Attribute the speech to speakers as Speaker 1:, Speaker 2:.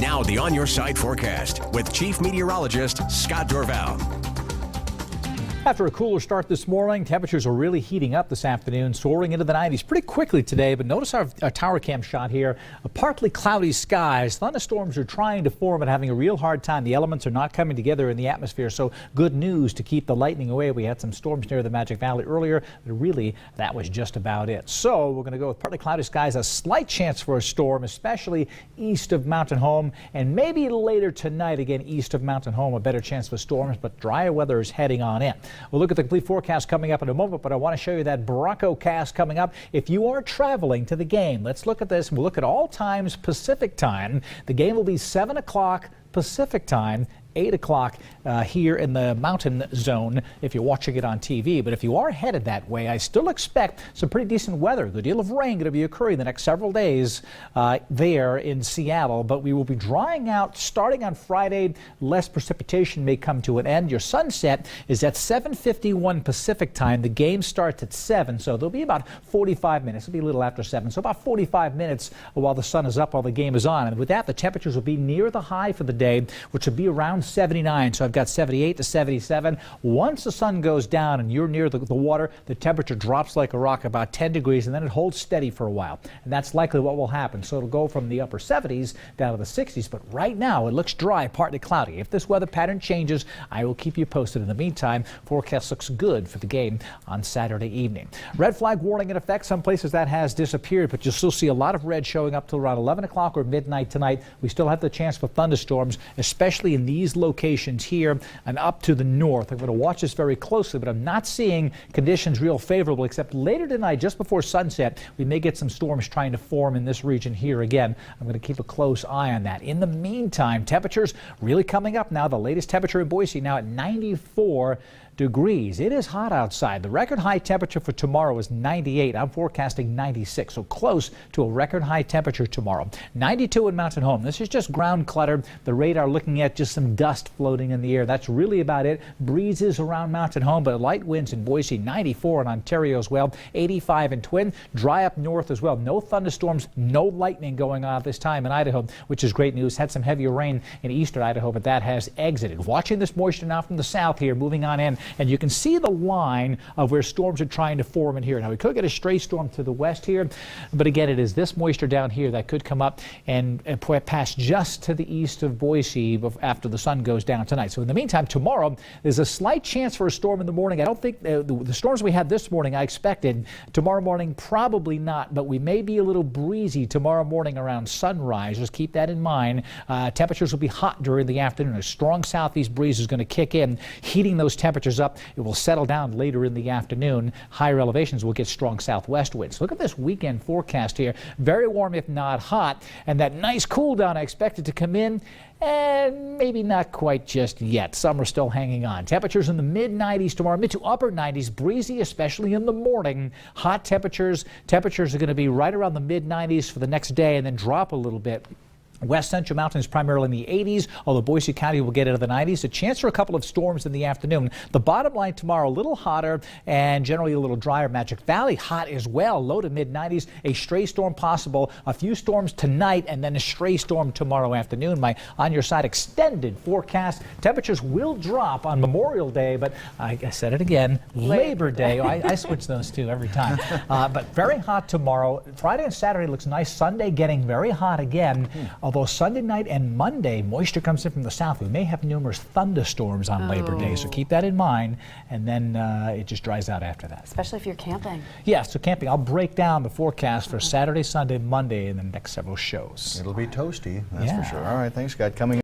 Speaker 1: Now the On Your Side forecast with Chief Meteorologist Scott Dorval.
Speaker 2: After a cooler start this morning, temperatures are really heating up this afternoon, soaring into the 90s pretty quickly today. But notice our tower cam shot here. Partly cloudy skies. Thunderstorms are trying to form and having a real hard time. The elements are not coming together in the atmosphere, so good news to keep the lightning away. We had some storms near the Magic Valley earlier, but really that was just about it. So we're going to go with partly cloudy skies, a slight chance for a storm, especially east of Mountain Home, and maybe later tonight again east of Mountain Home, a better chance for storms, but drier weather is heading on in. We'll look at the complete forecast coming up in a moment, but I want to show you that Broncocast coming up. If you are traveling to the game, let's look at this. We'll look at all times Pacific time. The game will be 7 o'clock Pacific time, 8 o'clock here in the mountain zone if you're watching it on TV. But if you are headed that way, I still expect some pretty decent weather. A good deal of rain going to be occurring the next several days there in Seattle. But we will be drying out starting on Friday. Less precipitation may come to an end. Your sunset is at 7:51 Pacific time. The game starts at 7, so there'll be about 45 minutes. It'll be a little after 7, so about 45 minutes while the sun is up, while the game is on. And with that, the temperatures will be near the high for the day, which will be around 79. So I've got 78 to 77. Once the sun goes down and you're near the water, the temperature drops like a rock about 10 degrees, and then it holds steady for a while. And that's likely what will happen. So it'll go from the upper 70s down to the 60s. But right now it looks dry, partly cloudy. If this weather pattern changes, I will keep you posted. In the meantime, forecast looks good for the game on Saturday evening. Red flag warning in effect. Some places that has disappeared, but you'll still see a lot of red showing up till around 11 o'clock or midnight tonight. We still have the chance for thunderstorms, especially in these locations here and up to the north. I'm going to watch this very closely, but I'm not seeing conditions real favorable, except later tonight, just before sunset, we may get some storms trying to form in this region here again. I'm going to keep a close eye on that. In the meantime, temperatures really coming up now. The latest temperature in Boise now at 94 degrees. It is hot outside. The record high temperature for tomorrow is 98. I'm forecasting 96, so close to a record high temperature tomorrow. 92 in Mountain Home. This is just ground clutter. The radar looking at just some dust floating in the air. That's really about it. Breezes around Mountain Home, but light winds in Boise. 94 in Ontario as well. 85 in Twin. Dry up north as well. No thunderstorms, no lightning going on this time in Idaho, which is great news. Had some heavier rain in eastern Idaho, but that has exited. Watching this moisture now from the south here, moving on in. And you can see the line of where storms are trying to form in here. Now, we could get a stray storm to the west here, but again, it is this moisture down here that could come up and pass just to the east of Boise after the sun goes down tonight. So in the meantime, tomorrow, there's a slight chance for a storm in the morning. I don't think the storms we had this morning, I expected. Tomorrow morning, probably not, but we may be a little breezy tomorrow morning around sunrise. Just keep that in mind. Temperatures will be hot during the afternoon. A strong southeast breeze is going to kick in, heating those temperatures up. It will settle down later in the afternoon. Higher elevations will get strong southwest winds. Look at this weekend forecast here. Very warm, if not hot. And that nice cool down I expected to come in, and maybe not quite just yet. Some are still hanging on. Temperatures in the mid-90s tomorrow, mid to upper 90s, breezy, especially in the morning. Hot temperatures. Temperatures are going to be right around the mid-90s for the next day and then drop a little bit. West Central Mountains primarily in the 80s, although Boise County will get into the 90s. A chance for a couple of storms in the afternoon. The bottom line tomorrow, a little hotter and generally a little drier. Magic Valley hot as well, low to mid-90s. A stray storm possible. A few storms tonight and then a stray storm tomorrow afternoon. My On Your Side extended forecast. Temperatures will drop on Memorial Day, but I said it again, Labor Day. I switch those two every time. But very hot tomorrow. Friday and Saturday looks nice. Sunday getting very hot again. Although Sunday night and Monday, moisture comes in from the south. We may have numerous thunderstorms on Labor Day, so keep that in mind. And then it just dries out after that.
Speaker 3: Especially if you're camping.
Speaker 2: Yeah, so camping. I'll break down the forecast for Saturday, Sunday, Monday in the next several shows.
Speaker 4: It'll be toasty, that's for sure. All right, thanks, Scott. Coming